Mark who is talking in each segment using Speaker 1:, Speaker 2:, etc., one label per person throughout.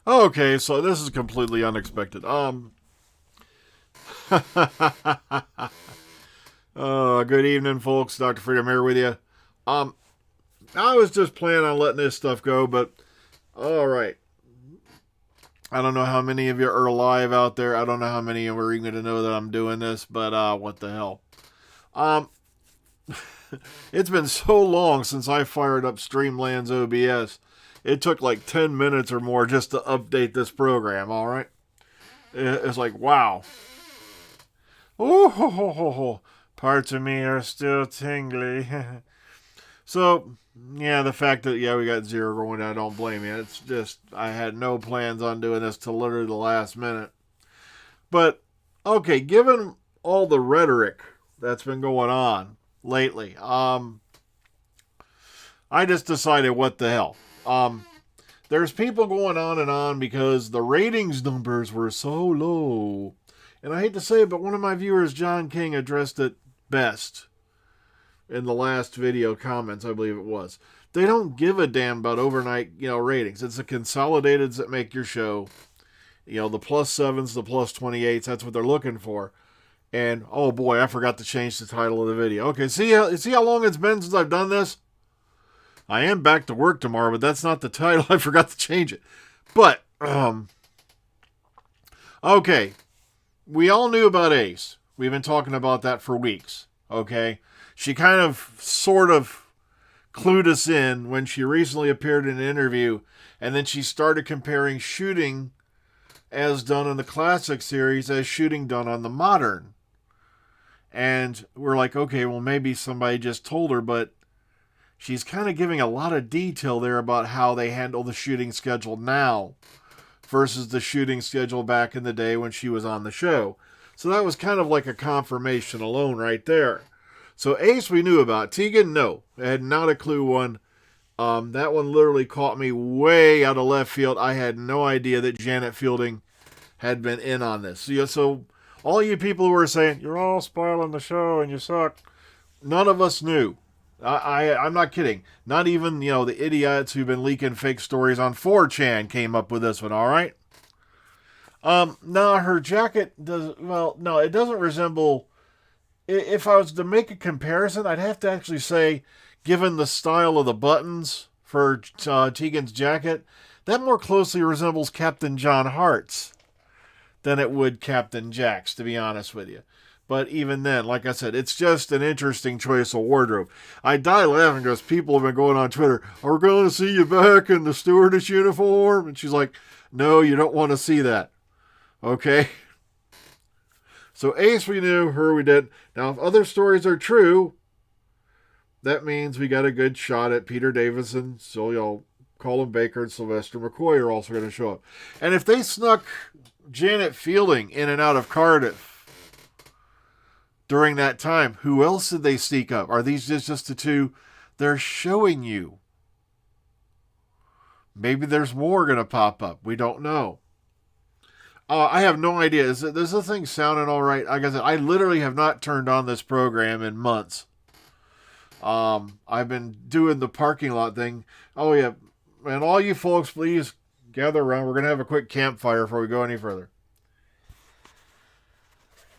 Speaker 1: Okay, so this is completely unexpected. Good evening, folks. Dr. Freedom here with you. Um, I was just planning on letting this stuff go, but all right. I don't know how many of you are alive out there. I don't know how many of you are even going to know that I'm doing this, but what the hell? Um, it's been so long since I fired up Streamland's OBS. It took like 10 minutes or more just to update this program, all right? It's like, wow. Oh, ho, ho, ho, ho. Parts of me are still tingly. So, yeah, the fact that, yeah, we got zero going, I don't blame you. It's just, I had no plans on doing this till literally the last minute. But, okay, given all the rhetoric that's been going on lately, I just decided, what the hell? There's people going on and on because the ratings numbers were so low. And I hate to say it, but one of my viewers, John King, addressed it best in the last video comments, I believe it was. They don't give a damn about overnight, ratings. It's the consolidateds that make your show. The plus sevens, the plus 28s, that's what they're looking for. And, oh boy, I forgot to change the title of the video. Okay, see how long it's been since I've done this? I am back to work tomorrow, but that's not the title. I forgot to change it. But, okay. We all knew about Ace. We've been talking about that for weeks. Okay? She kind of, sort of, clued us in when she recently appeared in an interview, and then she started comparing shooting as done in the classic series as shooting done on the modern. And we're like, okay, well, maybe somebody just told her, but she's kind of giving a lot of detail there about how they handle the shooting schedule now versus the shooting schedule back in the day when she was on the show. So that was kind of like a confirmation alone right there. So Ace we knew about. Tegan, no. I had not a clue one. That one literally caught me way out of left field. I had no idea that Janet Fielding had been in on this. So all you people who were saying, you're all spoiling the show and you suck, none of us knew. I'm not kidding. Not even, the idiots who've been leaking fake stories on 4chan came up with this one, all right? Now, her jacket no, it doesn't resemble... If I was to make a comparison, I'd have to actually say, given the style of the buttons for Tegan's jacket, that more closely resembles Captain John Hart's than it would Captain Jack's, to be honest with you. But even then, like I said, it's just an interesting choice of wardrobe. I die laughing because people have been going on Twitter, are we going to see you back in the stewardess uniform? And she's like, no, you don't want to see that. Okay? So Ace we knew, her we did. Now, if other stories are true, that means we got a good shot at Peter Davison, so Colin Baker and Sylvester McCoy are also going to show up. And if they snuck Janet Fielding in and out of Cardiff during that time, who else did they sneak up? Are these just the two they're showing you? Maybe there's more going to pop up. We don't know. I have no idea. Is this thing sounding all right? Like I said, I literally have not turned on this program in months. I've been doing the parking lot thing. Oh, yeah. And all you folks, please gather around. We're going to have a quick campfire before we go any further.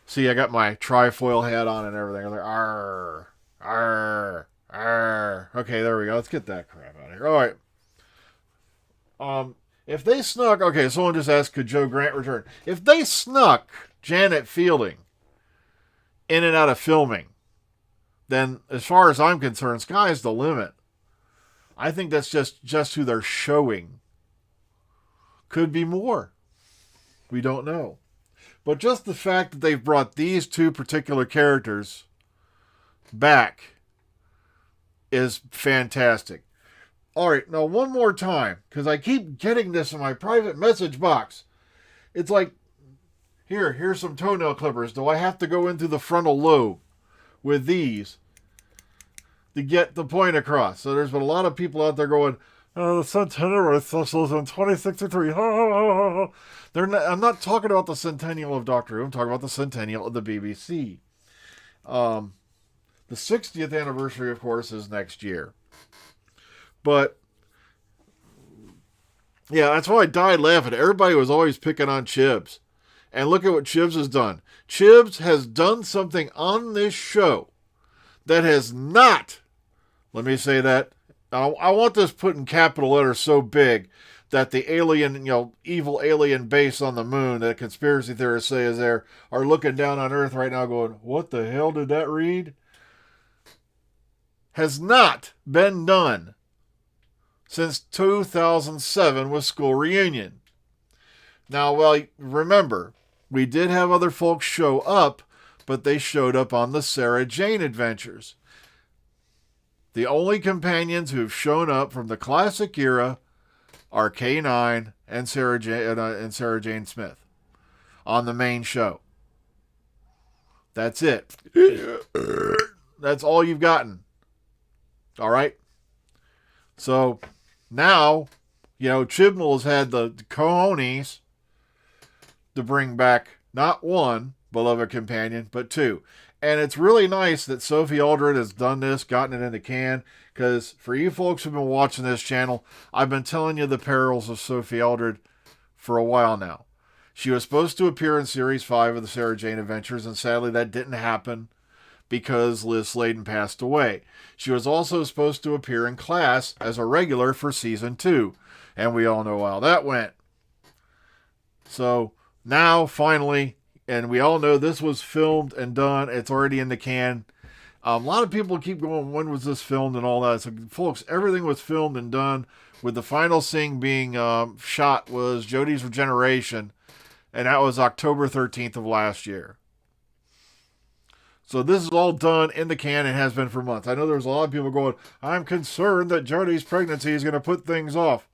Speaker 1: See, I got my trifoil hat on and everything. I'm like, arr, arr, arr. Okay, there we go. Let's get that crap out of here. All right. If they snuck... Okay, someone just asked, could Joe Grant return? If they snuck Janet Fielding in and out of filming, then as far as I'm concerned, sky's the limit. I think that's just who they're showing. Could be more. We don't know. But just the fact that they've brought these two particular characters back is fantastic. All right, now one more time, because I keep getting this in my private message box. It's like, here's some toenail clippers. Do I have to go into the frontal lobe with these to get the point across? So there's been a lot of people out there going, oh, the centennial specials in 2063. I'm not talking about the centennial of Doctor Who. I'm talking about the centennial of the BBC. The 60th anniversary, of course, is next year. But Yeah, that's why I died laughing. Everybody was always picking on Chibs. And look at what Chibs has done. Chibs has done something on this show that has not, let me say that, I want this put in capital letters so big that the alien, evil alien base on the moon that conspiracy theorists say is there are looking down on Earth right now going, what the hell did that read? Has not been done since 2007 with School Reunion. Now, well, remember, we did have other folks show up, but they showed up on the Sarah Jane adventures. The only companions who've shown up from the classic era are K9 and Sarah Jane Smith on the main show. That's it. That's all you've gotten. All right? So now, Chibnall has had the cojones to bring back not one beloved companion, but two. And it's really nice that Sophie Aldred has done this, gotten it in the can, because for you folks who've been watching this channel, I've been telling you the perils of Sophie Aldred for a while now. She was supposed to appear in Series 5 of the Sarah Jane Adventures, and sadly that didn't happen because Liz Sladen passed away. She was also supposed to appear in Class as a regular for Season 2, and we all know how that went. So now, finally, and we all know this was filmed and done. It's already in the can. A lot of people keep going, when was this filmed and all that? So, folks, everything was filmed and done, with the final scene being shot was Jodie's regeneration, and that was October 13th of last year. So this is all done in the can and has been for months. I know there's a lot of people going, I'm concerned that Jodie's pregnancy is going to put things off.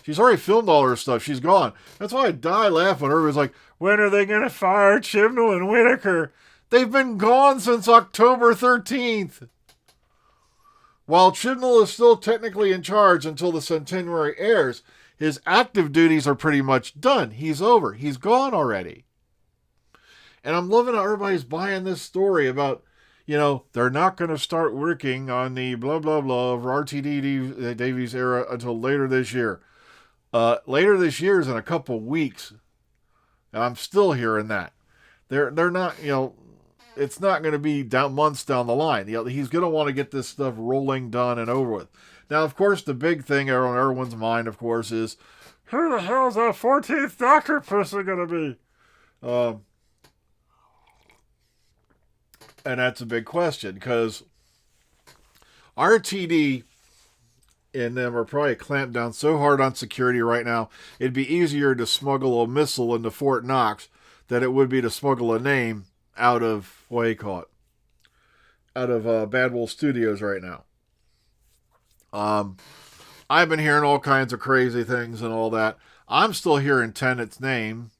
Speaker 1: She's already filmed all her stuff. She's gone. That's why I die laughing. Everybody's like, when are they going to fire Chibnall and Whitaker? They've been gone since October 13th. While Chibnall is still technically in charge until the centenary airs, his active duties are pretty much done. He's over. He's gone already. And I'm loving how everybody's buying this story about, they're not going to start working on the blah, blah, blah of RTD Davies era until later this year. Later this year is in a couple weeks. And I'm still hearing that. They're not, it's not going to be months down the line. He's going to want to get this stuff rolling, done, and over with. Now, of course, the big thing on everyone's mind, of course, is who the hell's that 14th Doctor person going to be? And that's a big question, because RTD and them are probably clamped down so hard on security right now, it'd be easier to smuggle a missile into Fort Knox than it would be to smuggle a name out of, out of Bad Wolf Studios right now. I've been hearing all kinds of crazy things and all that. I'm still hearing Tennant's name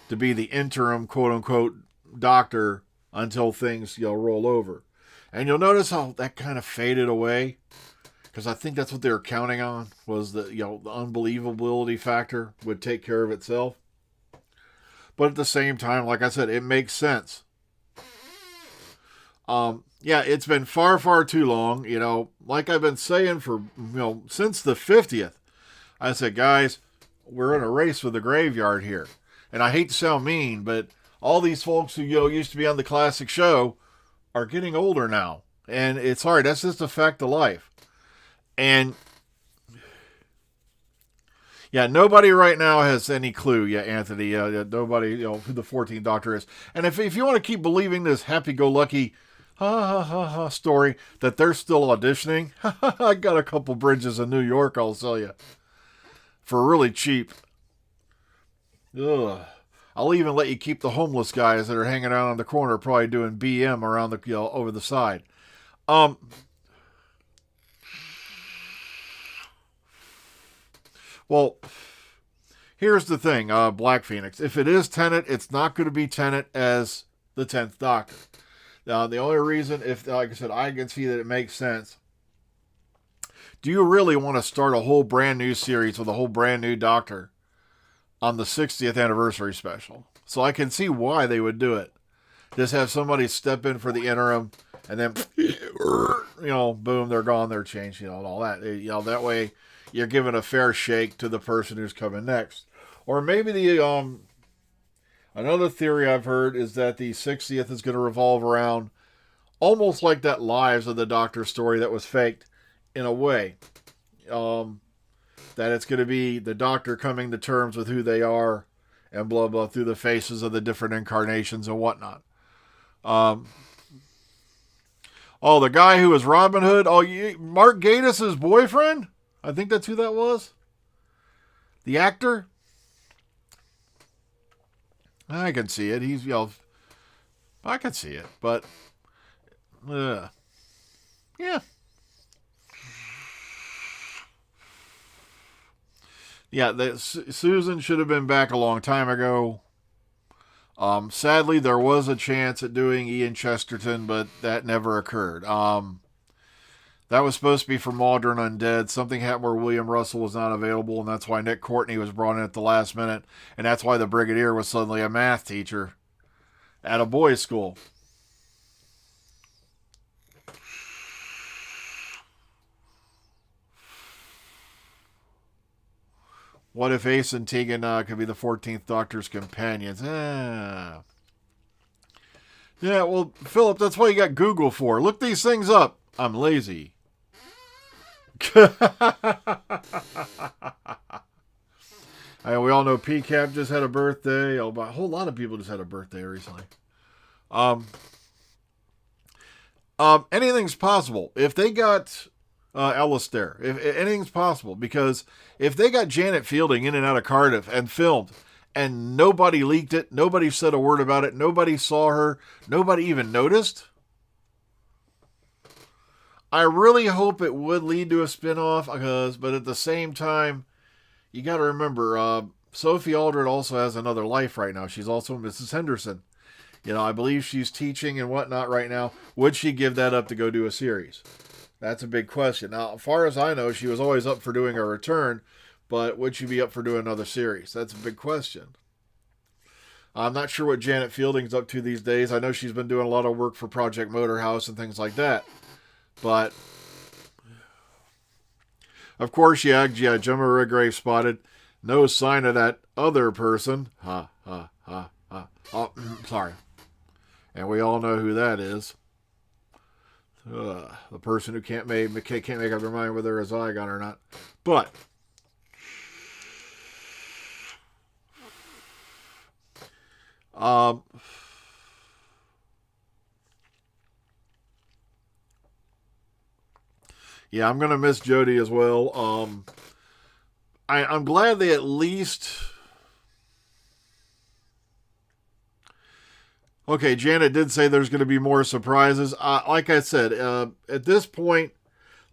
Speaker 1: to be the interim, quote-unquote, doctor until things, roll over. And you'll notice how that kind of faded away, because I think that's what they were counting on, was the, the unbelievability factor would take care of itself. But at the same time, like I said, it makes sense. Yeah, it's been far, far too long. Like I've been saying for, since the 50th. I said, guys, we're in a race with the graveyard here. And I hate to sound mean, but all these folks who, used to be on the classic show are getting older now. And it's hard. That's just a fact of life. And yeah, nobody right now has any clue. Yeah, Anthony, nobody, who the 14th Doctor is. And if you want to keep believing this happy-go-lucky story that they're still auditioning, I got a couple bridges in New York, I'll sell you, for really cheap. Ugh. I'll even let you keep the homeless guys that are hanging out on the corner, probably doing BM around the, over the side. Well, here's the thing, Black Phoenix. If it is Tennant, it's not going to be Tennant as the 10th Doctor. Now, the only reason, if, like I said, I can see that it makes sense. Do you really want to start a whole brand new series with a whole brand new Doctor on the 60th anniversary special? So I can see why they would do it. Just have somebody step in for the interim, and then, boom, they're gone, they're changed, and all that. That way, you're giving a fair shake to the person who's coming next. Or maybe the another theory I've heard is that the 60th is going to revolve around almost like that Lives of the Doctor story that was faked in a way. That it's going to be the Doctor coming to terms with who they are and blah, blah, through the faces of the different incarnations and whatnot. Oh, the guy who was Robin Hood. Oh, Mark Gatiss' boyfriend? I think that's who that was. The actor? I can see it. He's, I can see it, but yeah. Yeah, Susan should have been back a long time ago. Sadly, there was a chance at doing Ian Chesterton, but that never occurred. That was supposed to be for Modern Undead. Something happened where William Russell was not available, and that's why Nick Courtney was brought in at the last minute, and that's why the Brigadier was suddenly a math teacher at a boys' school. What if Ace and Tegan could be the 14th Doctor's companions? Yeah, well, Philip, that's what you got Google for. Look these things up. I'm lazy. We all know PCAP just had a birthday. A whole lot of people just had a birthday recently. Anything's possible. If they got Alistair, if anything's possible, because if they got Janet Fielding in and out of Cardiff and filmed, and nobody leaked it, nobody said a word about it, nobody saw her, nobody even noticed, I really hope it would lead to a spinoff, but at the same time, you got to remember, Sophie Aldred also has another life right now. She's also Mrs. Henderson. I believe she's teaching and whatnot right now. Would she give that up to go do a series? That's a big question. Now, as far as I know, she was always up for doing a return, but would she be up for doing another series? That's a big question. I'm not sure what Janet Fielding's up to these days. I know she's been doing a lot of work for Project Motorhouse and things like that. But, of course, yeah, Gemma Redgrave spotted. No sign of that other person. Ha, ha, ha, ha. Oh, sorry. And we all know who that is. The person who can't make up their mind whether they're a Zygon or not. But, yeah, I'm going to miss Jodie as well. I'm glad they at least... Okay, Janet did say there's going to be more surprises. Like I said, at this point,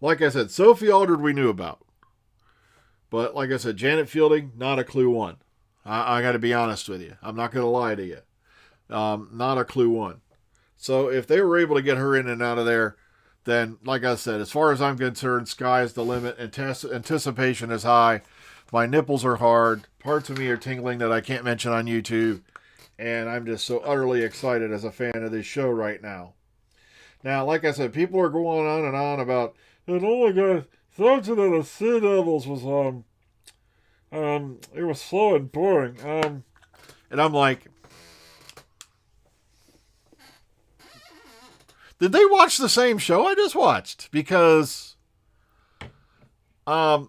Speaker 1: like I said, Sophie Aldred we knew about. But like I said, Janet Fielding, not a clue one. I got to be honest with you. I'm not going to lie to you. Not a clue one. So if they were able to get her in and out of there, then, like I said, as far as I'm concerned, sky's the limit. Anticipation is high. My nipples are hard. Parts of me are tingling that I can't mention on YouTube. And I'm just so utterly excited as a fan of this show right now. Now, like I said, people are going on and on about, it only got, something of the Sea Devils was, it was slow and boring. And I'm like, did they watch the same show I just watched? Because, I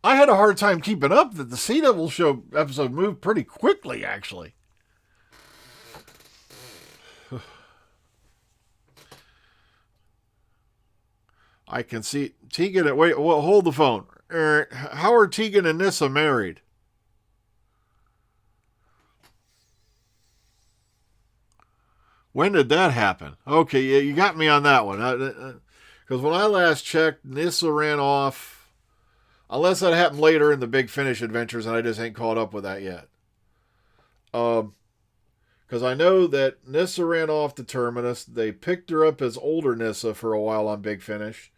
Speaker 1: had a hard time keeping up that the Sea Devils show episode moved pretty quickly, actually. I can see Tegan. Wait, well, hold the phone. How are Tegan and Nyssa married? When did that happen? Okay, yeah, you got me on that one. Because when I last checked, Nyssa ran off. Unless that happened later in the Big Finish adventures, and I just ain't caught up with that yet. Because I know that Nyssa ran off to Terminus. They picked her up as older Nyssa for a while on Big Finish.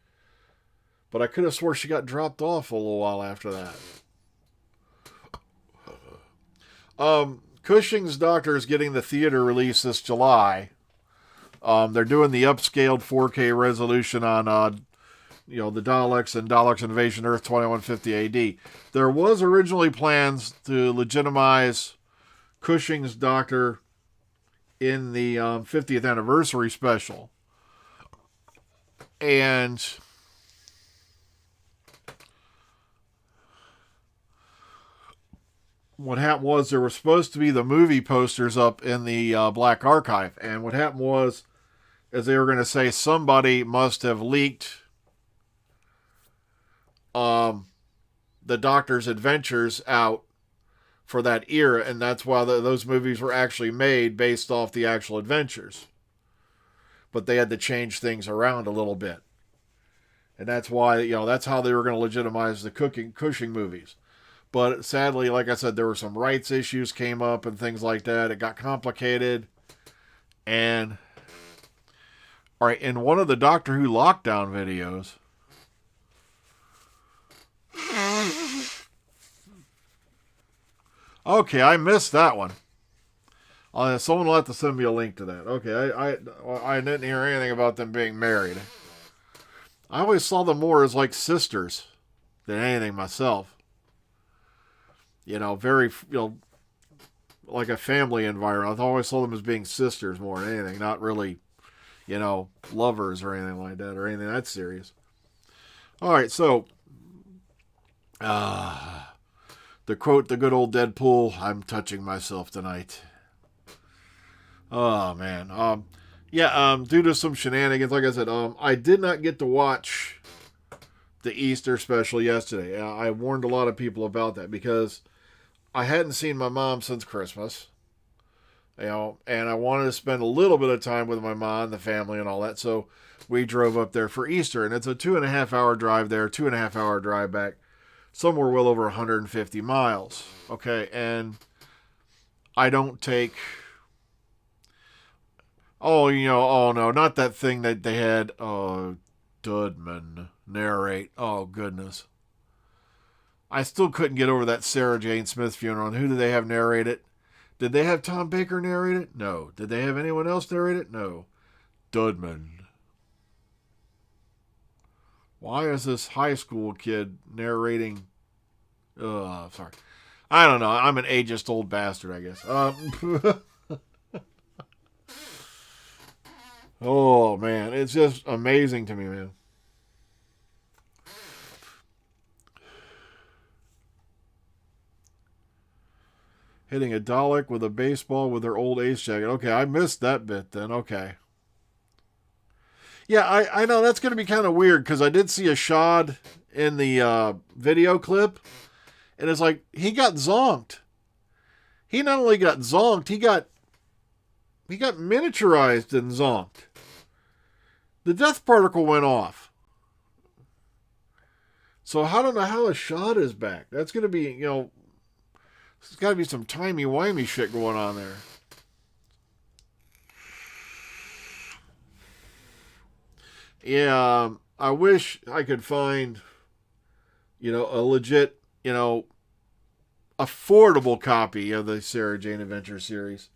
Speaker 1: But I could have swore she got dropped off a little while after that. Cushing's Doctor is getting the theater release this July. They're doing the upscaled 4K resolution on the Daleks and Daleks Invasion Earth 2150 AD. There was originally plans to legitimize Cushing's doctor in the 50th anniversary special. And what happened was there were supposed to be the movie posters up in the Black Archive. And what happened was, as they were going to say, somebody must have leaked the Doctor's adventures out for that era, and that's why those movies were actually made based off the actual adventures. But they had to change things around a little bit. And that's why, that's how they were going to legitimize the Cushing movies. But sadly, like I said, there were some rights issues came up and things like that. It got complicated. And, all right, in one of the Doctor Who lockdown videos, okay, I missed that one. Someone will have to send me a link to that. Okay, I didn't hear anything about them being married. I always saw them more as like sisters than anything myself. Very, like a family environment. I always saw them as being sisters more than anything, not really, lovers or anything like that, or anything that serious. All right, so, to quote the good old Deadpool, I'm touching myself tonight. Oh, man. Due to some shenanigans, like I said, I did not get to watch the Easter special yesterday. I warned a lot of people about that because I hadn't seen my mom since Christmas. And I wanted to spend a little bit of time with my mom, the family, and all that. So we drove up there for Easter, and it's a 2.5-hour drive there, 2.5-hour drive back, somewhere well over 150 miles. Okay, and I don't take... Oh, no, not that thing that they had Dudman narrate. Oh, goodness. I still couldn't get over that Sarah Jane Smith funeral. And who did they have narrate it? Did they have Tom Baker narrate it? No. Did they have anyone else narrate it? No. Dudman. Why is this high school kid narrating? Sorry. I don't know. I'm an ageist old bastard, I guess. Oh, man. It's just amazing to me, man. Hitting a Dalek with a baseball with their old ace jacket. Okay, I missed that bit then. Okay. Yeah, I know that's going to be kind of weird because I did see a shot in the video clip. And it's like, he got zonked. He not only got zonked, he got miniaturized and zonked. The death particle went off. So I don't know how a shot is back. That's going to be, there's got to be some timey-wimey shit going on there. Yeah, I wish I could find, a legit, affordable copy of the Sarah Jane Adventure series.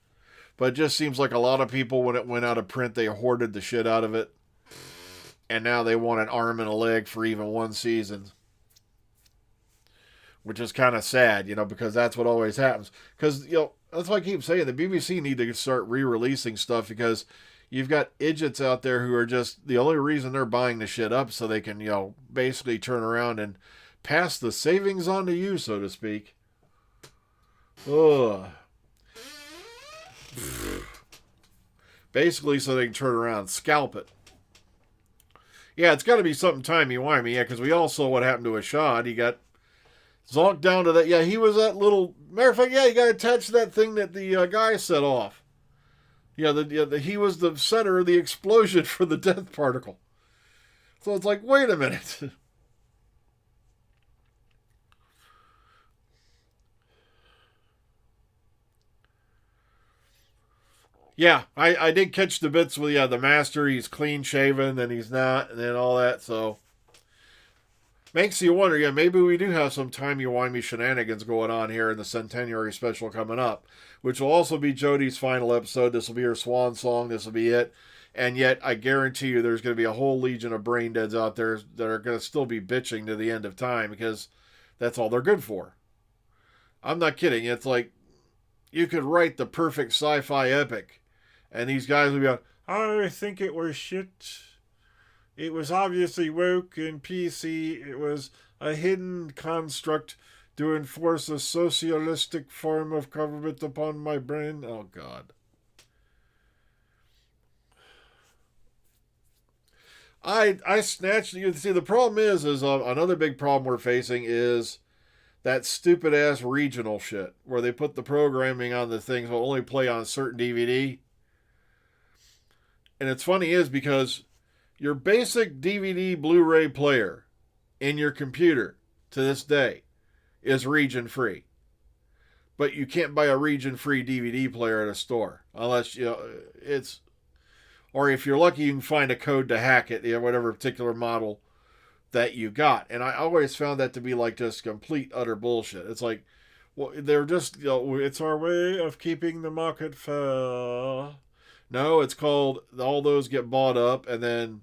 Speaker 1: But it just seems like a lot of people, when it went out of print, they hoarded the shit out of it. And now they want an arm and a leg for even one season. Which is kind of sad, because that's what always happens. Because, that's why I keep saying the BBC need to start re-releasing stuff because you've got idiots out there who are just, the only reason they're buying the shit up so they can, basically turn around and pass the savings on to you, so to speak. Ugh. Basically so they can turn around and scalp it. Yeah, it's got to be something timey-wimey. Yeah, because we all saw what happened to Ashad. He got zonked down to that. Yeah, he was that little... Matter of fact, yeah, he got attached to that thing that the guy set off. Yeah, he was the center of the explosion for the death particle. So it's like, wait a minute. Yeah, I did catch the bits with the master. He's clean shaven, then he's not, and then all that. So makes you wonder. Yeah, maybe we do have some timey-wimey shenanigans going on here in the centenary special coming up, which will also be Jodie's final episode. This will be her swan song. This will be it. And yet, I guarantee you there's going to be a whole legion of brain deads out there that are going to still be bitching to the end of time because that's all they're good for. I'm not kidding. It's like you could write the perfect sci-fi epic, and these guys would be like, I think it was shit. It was obviously woke and PC. It was a hidden construct to enforce a socialistic form of government upon my brain. Oh, God. I snatched you. See, the problem is another big problem we're facing is that stupid ass regional shit where they put the programming on the things will only play on a certain DVD. And it's funny is because your basic DVD Blu-ray player in your computer to this day is region free. But you can't buy a region free DVD player at a store unless it's, or if you're lucky you can find a code to hack it, whatever particular model that you got. And I always found that to be like just complete utter bullshit. It's like, well, they're just, it's our way of keeping the market fair. No, it's called all those get bought up, and then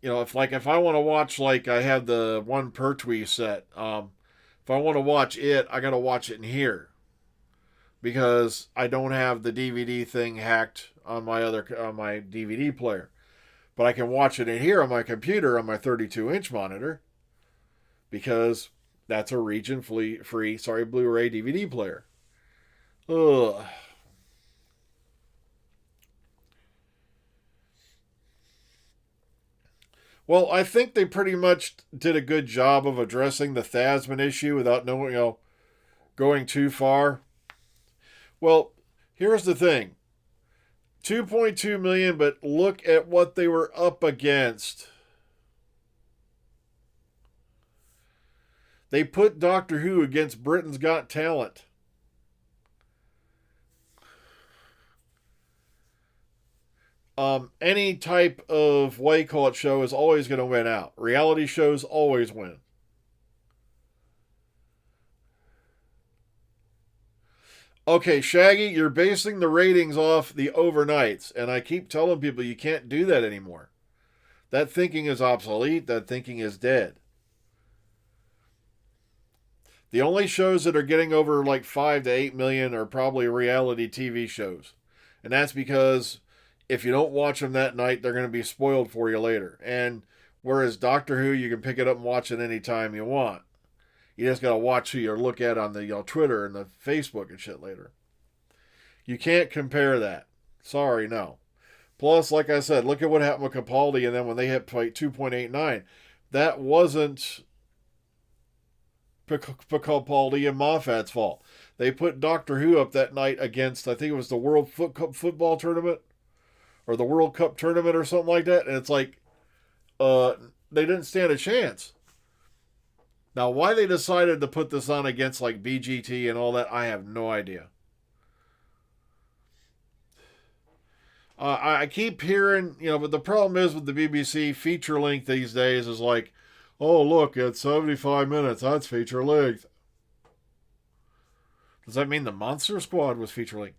Speaker 1: if I want to watch, like I have the one Pertwee set, if I want to watch it, I got to watch it in here because I don't have the DVD thing hacked on my DVD player. But I can watch it in here on my computer on my 32-inch monitor because that's a region free Blu-ray DVD player. Ugh. Well, I think they pretty much did a good job of addressing the Thasman issue without going too far. Well, here's the thing. 2.2 million, but look at what they were up against. They put Doctor Who against Britain's Got Talent. Any type of show is always going to win out. Reality shows always win. Okay, Shaggy, you're basing the ratings off the overnights, and I keep telling people you can't do that anymore. That thinking is obsolete. That thinking is dead. The only shows that are getting over like 5 to 8 million are probably reality TV shows. And that's because if you don't watch them that night, they're going to be spoiled for you later. And whereas Doctor Who, you can pick it up and watch it anytime you want. You just got to watch who you look at on the Twitter and the Facebook and shit later. You can't compare that. Sorry, no. Plus, like I said, look at what happened with Capaldi, and then when they hit 2.89, that wasn't Capaldi and Moffat's fault. They put Doctor Who up that night against, I think it was the World Football Tournament, or the World Cup Tournament or something like that, and it's like, they didn't stand a chance. Now, why they decided to put this on against like BGT and all that, I have no idea. I keep hearing, but the problem is with the BBC feature length these days is like, oh, look, it's 75 minutes. That's feature length. Does that mean the Monster Squad was feature length?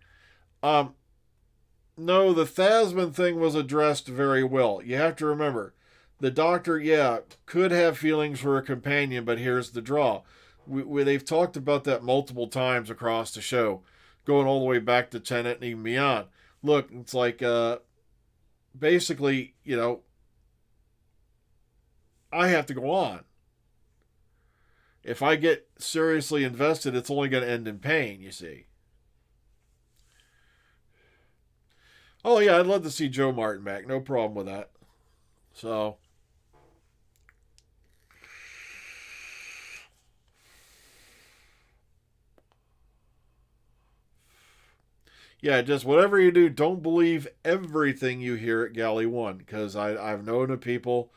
Speaker 1: No, the Thasman thing was addressed very well. You have to remember, the Doctor, could have feelings for a companion, but here's the draw. They've talked about that multiple times across the show, going all the way back to Tennant and even beyond. Look, it's like, basically, I have to go on. If I get seriously invested, it's only going to end in pain, you see. Oh, yeah, I'd love to see Joe Martin back. No problem with that. So, yeah, just whatever you do, don't believe everything you hear at Galley One, because I've known of people,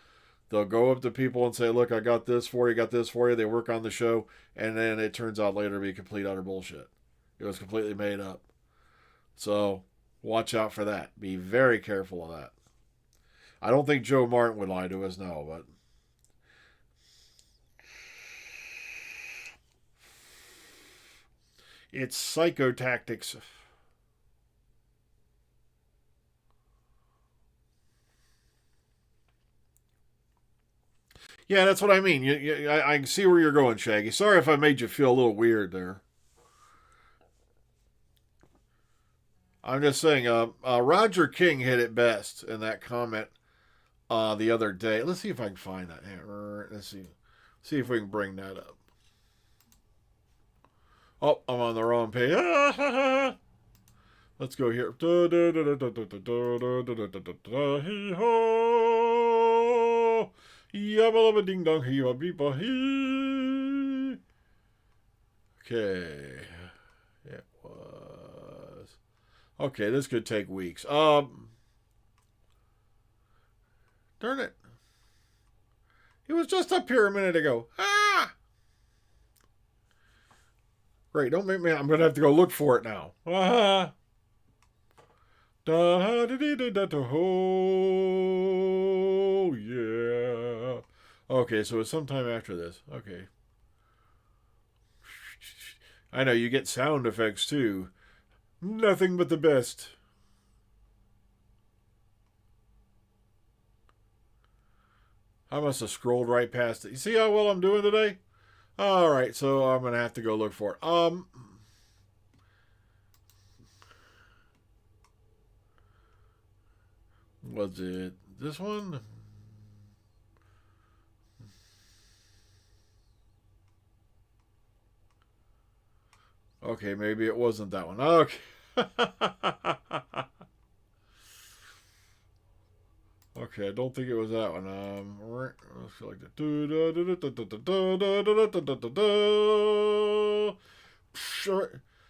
Speaker 1: they'll go up to people and say, look, I got this for you, got this for you. They work on the show, and then it turns out later to be complete utter bullshit. It was completely made up. So, watch out for that. Be very careful of that. I don't think Joe Martin would lie to us, no, but it's psychotactics. Yeah, that's what I mean. I can see where you're going, Shaggy. Sorry if I made you feel a little weird there. I'm just saying, Roger King hit it best in that comment the other day. Let's see if I can find that. Let's see if we can bring that up. Oh, I'm on the wrong page. Let's go here. Ding dong, okay. It was. Okay, this could take weeks. Darn it. He was just up here a minute ago. Ah! Great, don't make me. I'm going to have to go look for it now. Ah! Oh, yeah. Okay, so it's sometime after this. Okay. I know, you get sound effects too. Nothing but the best. I must have scrolled right past it. You see how well I'm doing today? Alright, so I'm going to have to go look for it. Was it this one? Okay, maybe it wasn't that one. Okay. Okay, I don't think it was that one. Let's go like that.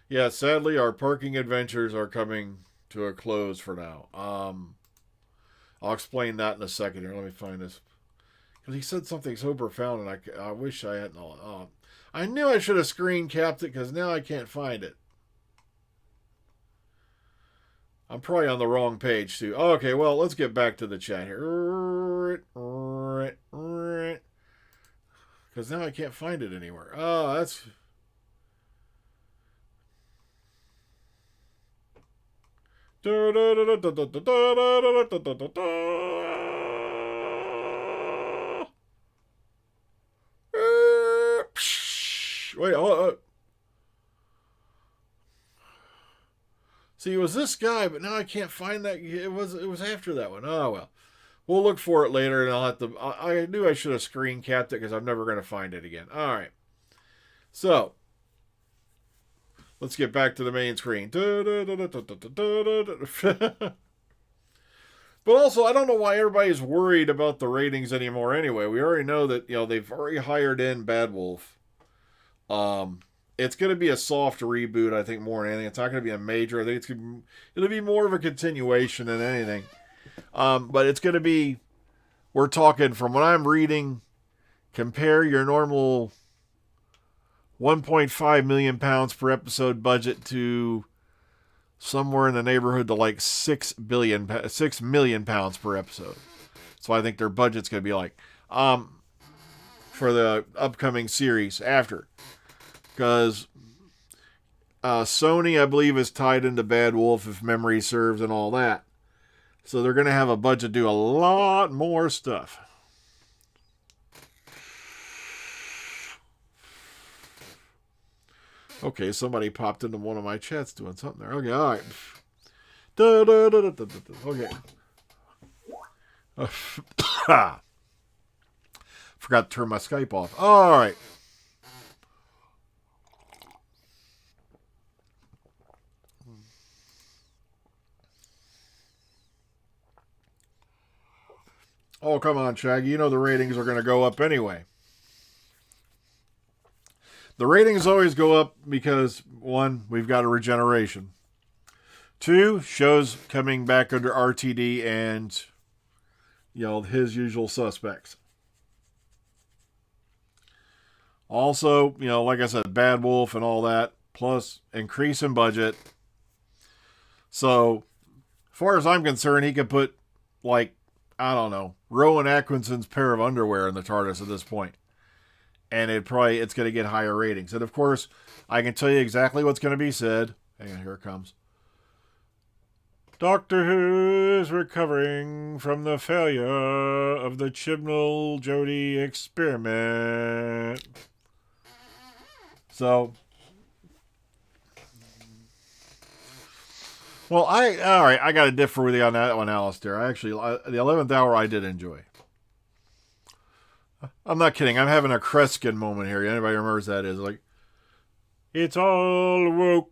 Speaker 1: Yeah, sadly, our parking adventures are coming to a close for now. I'll explain that in a second here. Let me find this. Because he said something so profound, and I wish I hadn't. I knew I should have screen capped it, because now I can't find it. I'm probably on the wrong page, too. Okay, well, let's get back to the chat here. Because now I can't find it anywhere. Oh, that's... Wait, see, it was this guy, but now I can't find that. It was after that one. Oh, well. We'll look for it later, and I'll have to... I knew I should have screen capped it, because I'm never going to find it again. All right. So, let's get back to the main screen. But also, I don't know why everybody's worried about the ratings anymore anyway. We already know that, they've already hired in Bad Wolf. It's going to be a soft reboot, I think, more than anything. It's not going to be a major. I think it'll be more of a continuation than anything. But it's going to be, we're talking from what I'm reading, compare your normal 1.5 million pounds per episode budget to somewhere in the neighborhood to like 6 million pounds per episode. So I think their budget's going to be like, for the upcoming series after. Because Sony, I believe, is tied into Bad Wolf, if memory serves, and all that. So they're going to have a budget to do a lot more stuff. Okay, somebody popped into one of my chats doing something there. Okay, all right. Okay. Forgot to turn my Skype off. All right. Oh, come on, Shaggy. You know the ratings are going to go up anyway. The ratings always go up because, one, we've got a regeneration. Two, shows coming back under RTD and, his usual suspects. Also, like I said, Bad Wolf and all that, plus increase in budget. So, as far as I'm concerned, he could put, Rowan Atkinson's pair of underwear in the TARDIS at this point. And it's going to get higher ratings. And of course, I can tell you exactly what's going to be said. Hang on, here it comes. Doctor Who is recovering from the failure of the Chibnall-Jodie experiment. So, well, all right, I got to differ with you on that one, Alistair. The 11th hour I did enjoy. I'm not kidding. I'm having a Kreskin moment here. Anybody remembers that is like, it's all woke.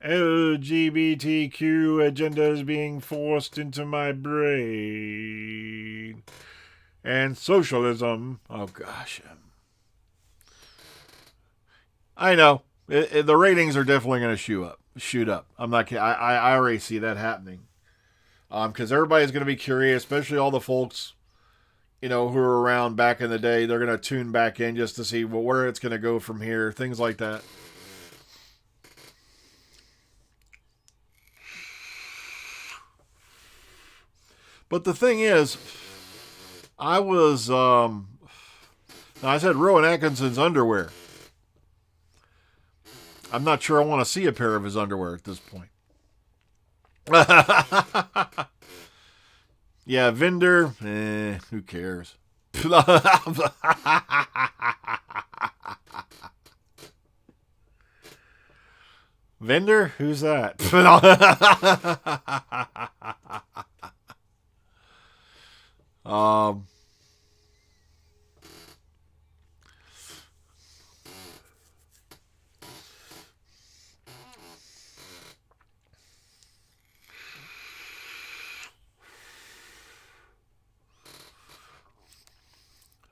Speaker 1: LGBTQ agendas being forced into my brain. And socialism. Oh, gosh. I know. The ratings are definitely going to shoot up. I'm not kidding. I already see that happening. Because everybody's going to be curious, especially all the folks, who were around back in the day. They're going to tune back in just to see, well, where it's going to go from here. Things like that. But the thing is, I said Rowan Atkinson's underwear. I'm not sure I want to see a pair of his underwear at this point. Yeah, Vinder, who cares? Vinder? Who's that?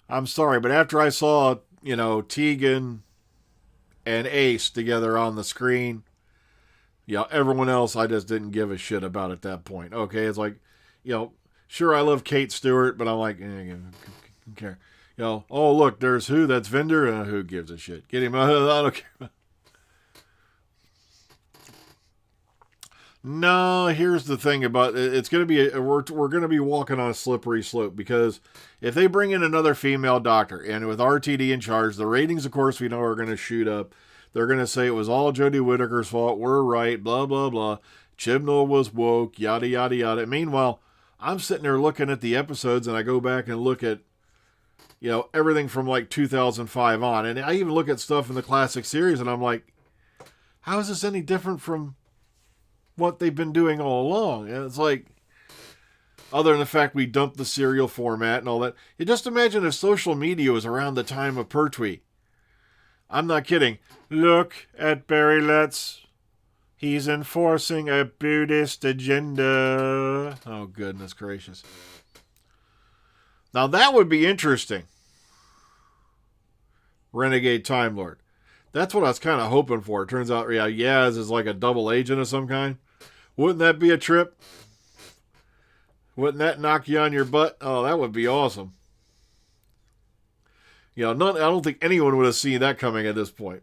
Speaker 1: I'm sorry, but after I saw, Tegan and Ace together on the screen, everyone else I just didn't give a shit about at that point. Okay, it's like, sure, I love Kate Stewart, but I'm like, who care? Oh, look, there's who? That's Vinder? Who gives a shit? Get him out of I don't care. No, here's the thing about it. It's going to be, we're going to be walking on a slippery slope because if they bring in another female doctor and with RTD in charge, the ratings, of course, we know are going to shoot up. They're going to say it was all Jodie Whittaker's fault. We're right, blah, blah, blah. Chibnall was woke, yada, yada, yada. Meanwhile, I'm sitting there looking at the episodes and I go back and look at, everything from like 2005 on. And I even look at stuff in the classic series and I'm like, how is this any different from what they've been doing all along? And it's like, other than the fact we dumped the serial format and all that. You just imagine if social media was around the time of Pertwee. I'm not kidding. Look at Barry Letts. He's enforcing a Buddhist agenda. Oh, goodness gracious. Now, that would be interesting. Renegade Time Lord. That's what I was kind of hoping for. It turns out, Yaz is like a double agent of some kind. Wouldn't that be a trip? Wouldn't that knock you on your butt? Oh, that would be awesome. I don't think anyone would have seen that coming at this point.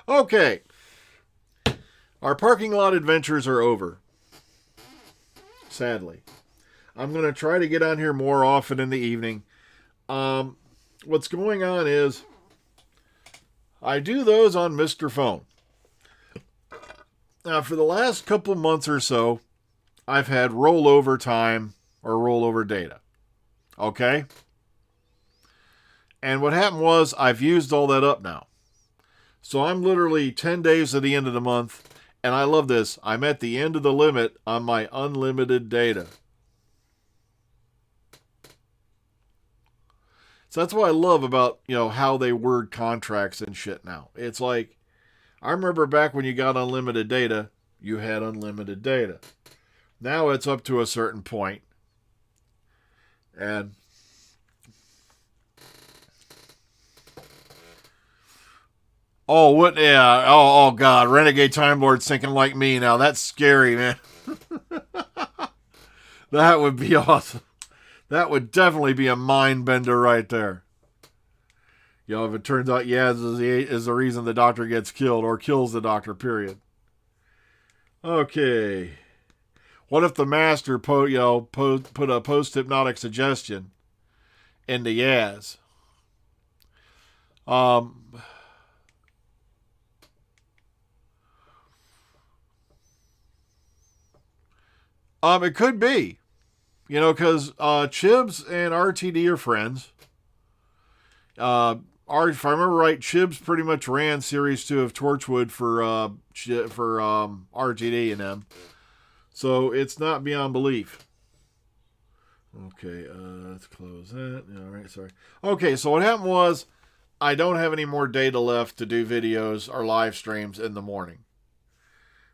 Speaker 1: Okay. Our parking lot adventures are over. Sadly. I'm going to try to get on here more often in the evening. What's going on is I do those on Mr. Phone. Now, for the last couple months or so, I've had rollover time or rollover data. Okay? And what happened was I've used all that up now. So I'm literally 10 days at the end of the month, and I love this. I'm at the end of the limit on my unlimited data. So that's what I love about, how they word contracts and shit now. It's like, I remember back when you got unlimited data, you had unlimited data. Now it's up to a certain point. And oh God, Renegade Time Lord's thinking like me now. That's scary, man. That would be awesome. That would definitely be a mind bender right there. If it turns out Yaz is the reason the doctor gets killed or kills the doctor, period. Okay. What if the master put a post-hypnotic suggestion into Yaz? It could be, because Chibs and RTD are friends. If I remember right, Chibs pretty much ran Series 2 of Torchwood for RTD and them. So it's not beyond belief. Okay, let's close that. All right, sorry. Okay, so what happened was I don't have any more data left to do videos or live streams in the morning,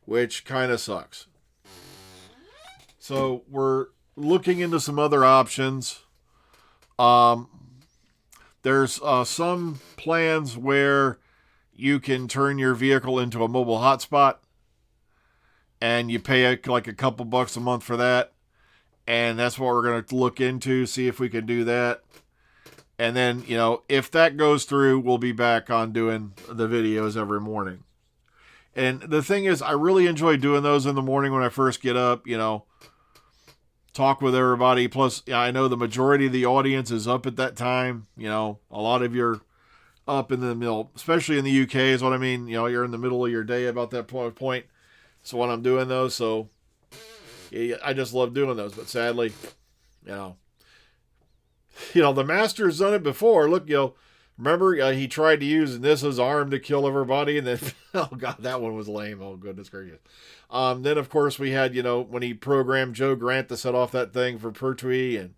Speaker 1: which kind of sucks. So we're looking into some other options. There's some plans where you can turn your vehicle into a mobile hotspot, and you pay like a couple bucks a month for that. And that's what we're going to look into, see if we can do that. And then, if that goes through, we'll be back on doing the videos every morning. And the thing is, I really enjoy doing those in the morning when I first get up, talk with everybody. Plus, I know the majority of the audience is up at that time. A lot of you are up in the middle, especially in the UK is what I mean. You're in the middle of your day about that point. So when I'm doing those, I just love doing those. But sadly, the Master's done it before. Look, remember he tried to use this as arm to kill everybody, and then oh god, that one was lame. Oh goodness gracious. Then of course we had when he programmed Joe Grant to set off that thing for Pertwee, and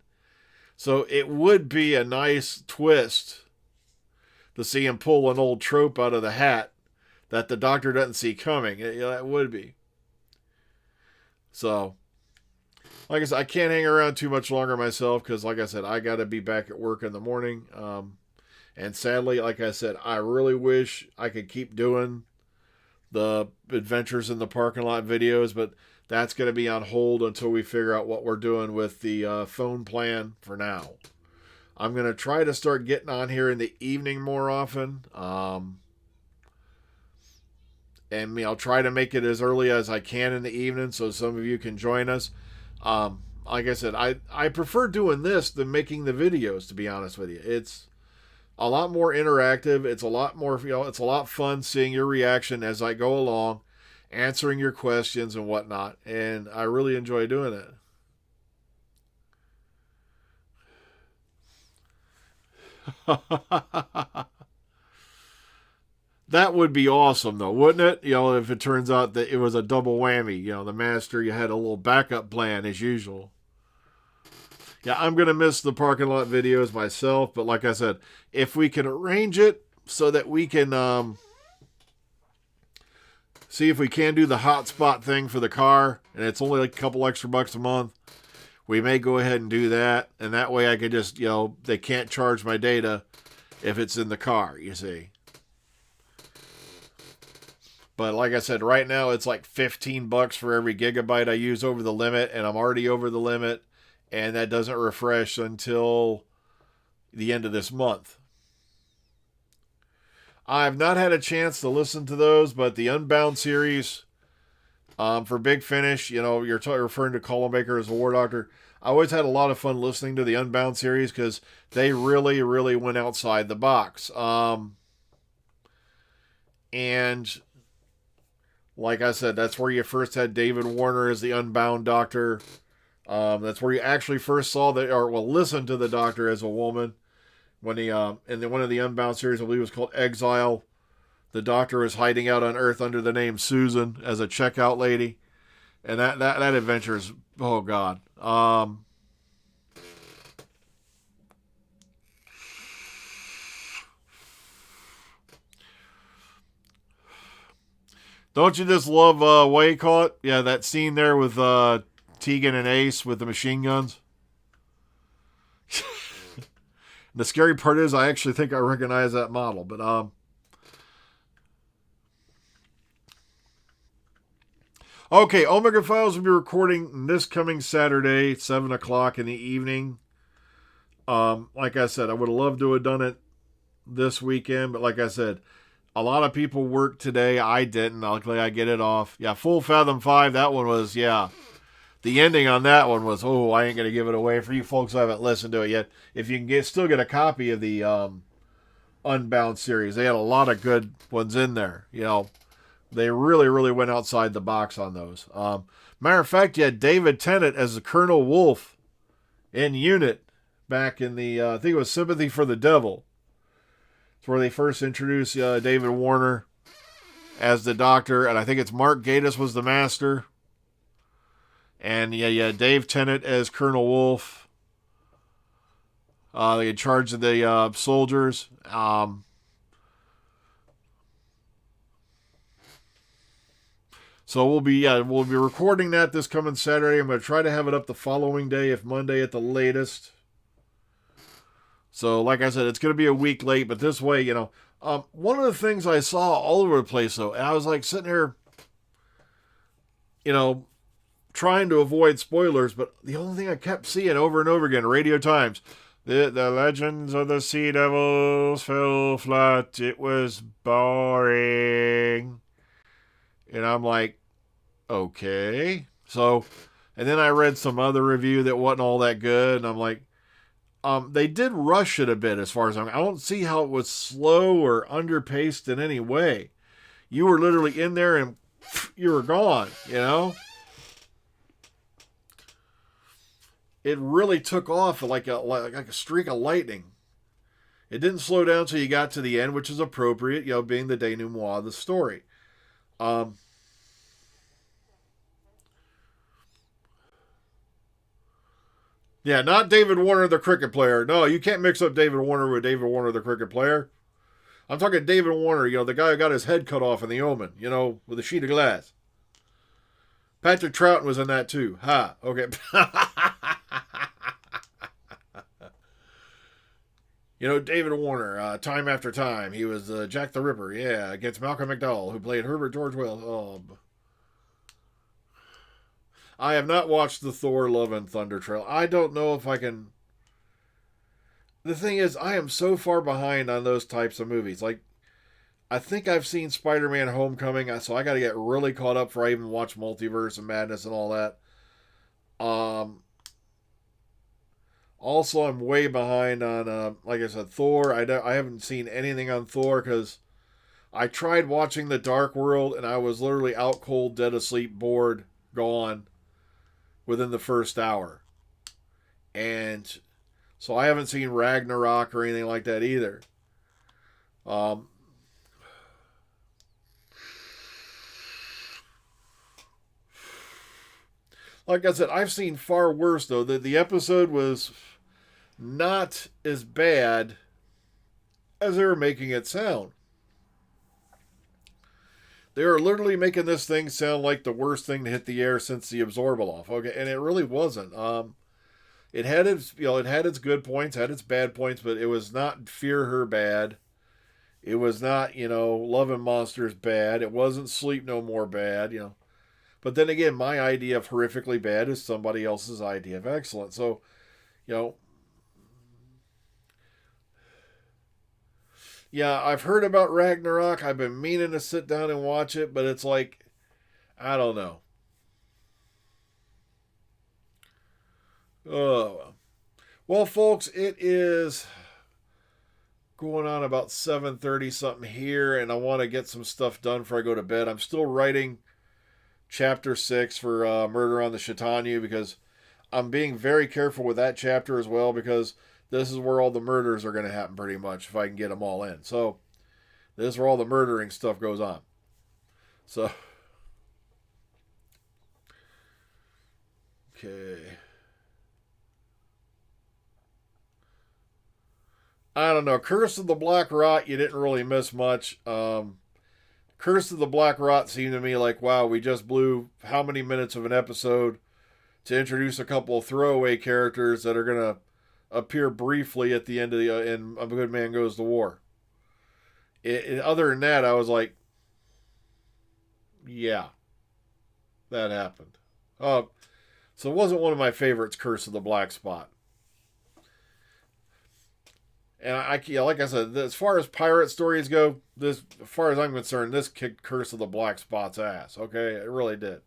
Speaker 1: so it would be a nice twist to see him pull an old trope out of the hat that the Doctor doesn't see coming. That would be. So, like I said, I can't hang around too much longer myself because, like I said, I got to be back at work in the morning. And sadly, like I said, I really wish I could keep doing the adventures in the parking lot videos, but that's going to be on hold until we figure out what we're doing with the phone plan for now. I'm going to try to start getting on here in the evening more often. And I'll try to make it as early as I can in the evening so some of you can join us. Like I said, I prefer doing this than making the videos, to be honest with you. It's a lot more interactive. It's a lot more, it's a lot fun seeing your reaction as I go along, answering your questions and whatnot. And I really enjoy doing it. That would be awesome, though, wouldn't it? If it turns out that it was a double whammy. The Master, you had a little backup plan as usual. Yeah, I'm going to miss the parking lot videos myself, but like I said, if we can arrange it so that we can see if we can do the hotspot thing for the car, and it's only like a couple extra bucks a month, we may go ahead and do that, and that way I can just, they can't charge my data if it's in the car, you see. But like I said, right now it's like $15 for every gigabyte I use over the limit, and I'm already over the limit, and that doesn't refresh until the end of this month. I've not had a chance to listen to those, but the Unbound series for Big Finish, you're referring to Colin Baker as a War Doctor. I always had a lot of fun listening to the Unbound series because they really, really went outside the box. And like I said, that's where you first had David Warner as the Unbound Doctor. That's where you actually first saw listened to the Doctor as a woman. When he, in one of the Unbound series, I believe it was called Exile, the Doctor was hiding out on Earth under the name Susan as a checkout lady. And that adventure is, oh God. Don't you just love, what you call it? Yeah, that scene there with Tegan and Ace with the machine guns. The scary part is I actually think I recognize that model. But okay, Omega Files will be recording this coming Saturday, 7 o'clock in the evening. Like I said, I would have loved to have done it this weekend, but like I said, a lot of people worked today. I didn't. Luckily, I get it off. Yeah, Full Fathom 5, that one was, yeah. The ending on that one was, I ain't going to give it away for you folks who haven't listened to it yet. If you can still get a copy of the Unbound series, they had a lot of good ones in there. They really, really went outside the box on those. Matter of fact, you had David Tennant as the Colonel Wolf in Unit back in the, I think it was Sympathy for the Devil. It's where they first introduced David Warner as the Doctor, and I think it's Mark Gatiss was the Master. And yeah, Dave Tennant as Colonel Wolf. In charge of the soldiers. So we'll be recording that this coming Saturday. I'm going to try to have it up the following day, if Monday at the latest. So like I said, it's going to be a week late, but this way, one of the things I saw all over the place though, and I was like sitting here, trying to avoid spoilers, but the only thing I kept seeing over and over again, Radio Times, the Legends of the Sea Devils fell flat. It was boring. And I'm like, okay. So, and then I read some other review that wasn't all that good, and I'm like, they did rush it a bit as far as I don't see how it was slow or underpaced in any way. You were literally in there and you were gone, It really took off like a streak of lightning. It didn't slow down until you got to the end, which is appropriate, being the denouement of the story. Yeah, not David Warner, the cricket player. No, you can't mix up David Warner with David Warner, the cricket player. I'm talking David Warner, the guy who got his head cut off in The Omen, with a sheet of glass. Patrick Troughton was in that too. Ha, okay. David Warner, Time After Time. He was Jack the Ripper, against Malcolm McDowell, who played Herbert George Wells. Oh. I have not watched the Thor Love and Thunder trailer. I don't know if I can. The thing is, I am so far behind on those types of movies. Like, I think I've seen Spider-Man Homecoming, so I got to get really caught up before I even watch Multiverse and Madness and all that. Also, I'm way behind on, like I said, Thor. I haven't seen anything on Thor because I tried watching The Dark World and I was literally out cold, dead asleep, bored, gone within the first hour. And so I haven't seen Ragnarok or anything like that either. Like I said, I've seen far worse, though. The episode was not as bad as they were making it sound. They are literally making this thing sound like the worst thing to hit the air since the Absorbaloff. Okay, and it really wasn't. It had its, it had its good points, had its bad points, but it was not Fear Her bad. It was not, Love and Monsters bad. It wasn't Sleep No More bad, But then again, my idea of horrifically bad is somebody else's idea of excellent. So, yeah, I've heard about Ragnarok. I've been meaning to sit down and watch it, but it's like, I don't know. Oh, well, folks, it is going on about 7:30 something here, and I want to get some stuff done before I go to bed. I'm still writing Chapter 6 for Murder on the Chautauqua because I'm being very careful with that chapter as well because this is where all the murders are going to happen pretty much if I can get them all in. So this is where all the murdering stuff goes on. So, okay. I don't know. Curse of the Black Rot, you didn't really miss much. Curse of the Black Rot seemed to me like, wow, we just blew how many minutes of an episode to introduce a couple of throwaway characters that are going to appear briefly at the end of the in A Good Man Goes to War. Other than that, I was like, yeah, that happened. So it wasn't one of my favorites, Curse of the Black Spot. And like I said, as far as pirate stories go, as far as I'm concerned, this kicked Curse of the Black Spot's ass. Okay, it really did.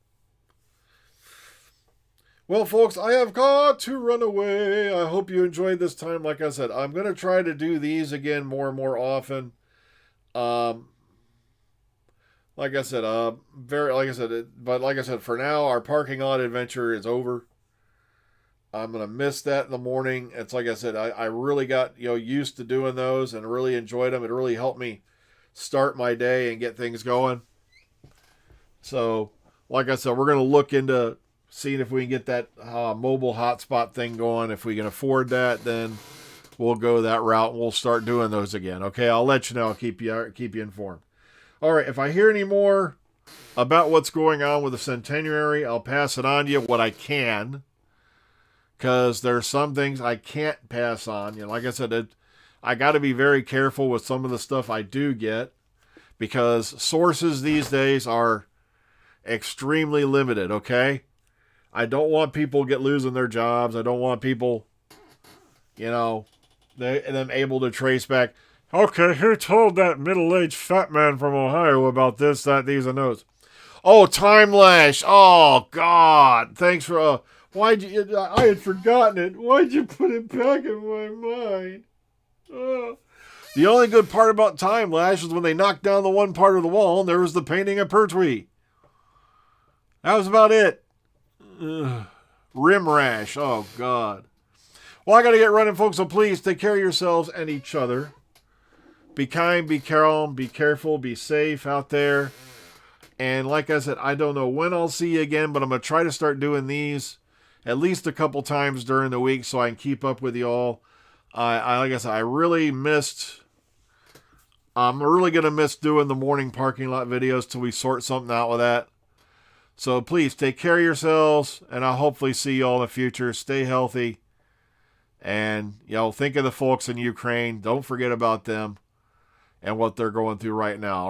Speaker 1: Well, folks, I have got to run away. I hope you enjoyed this time. Like I said, I'm going to try to do these again more and more often. like I said, but like I said, for now, our parking lot adventure is over. I'm gonna miss that in the morning. It's like I said, I really got used to doing those and really enjoyed them. It really helped me start my day and get things going. So, like I said, we're gonna look into seeing if we can get that mobile hotspot thing going. If we can afford that, then we'll go that route and we'll start doing those again. Okay, I'll let you know. I'll keep you informed. All right, if I hear any more about what's going on with the centenary, I'll pass it on to you what I can, because there's some things I can't pass on. Like I said, I got to be very careful with some of the stuff I do get, because sources these days are extremely limited. Okay, I don't want people losing their jobs. I don't want people, them able to trace back. Okay, who told that middle-aged fat man from Ohio about this, that, these, and those? Oh, Time Lash. Oh, God. Thanks for... I had forgotten it. Why'd you put it back in my mind? The only good part about Time Lash was when they knocked down the one part of the wall and there was the painting of Pertwee. That was about it. Rim rash. Oh, God. Well, I got to get running, folks, so please take care of yourselves and each other. Be kind, be calm, be careful, be safe out there. And like I said, I don't know when I'll see you again, but I'm going to try to start doing these at least a couple times during the week so I can keep up with you all. Like I said, I'm really going to miss doing the morning parking lot videos till we sort something out with that. So please take care of yourselves, and I'll hopefully see you all in the future. Stay healthy. And, think of the folks in Ukraine. Don't forget about them and what they're going through right now.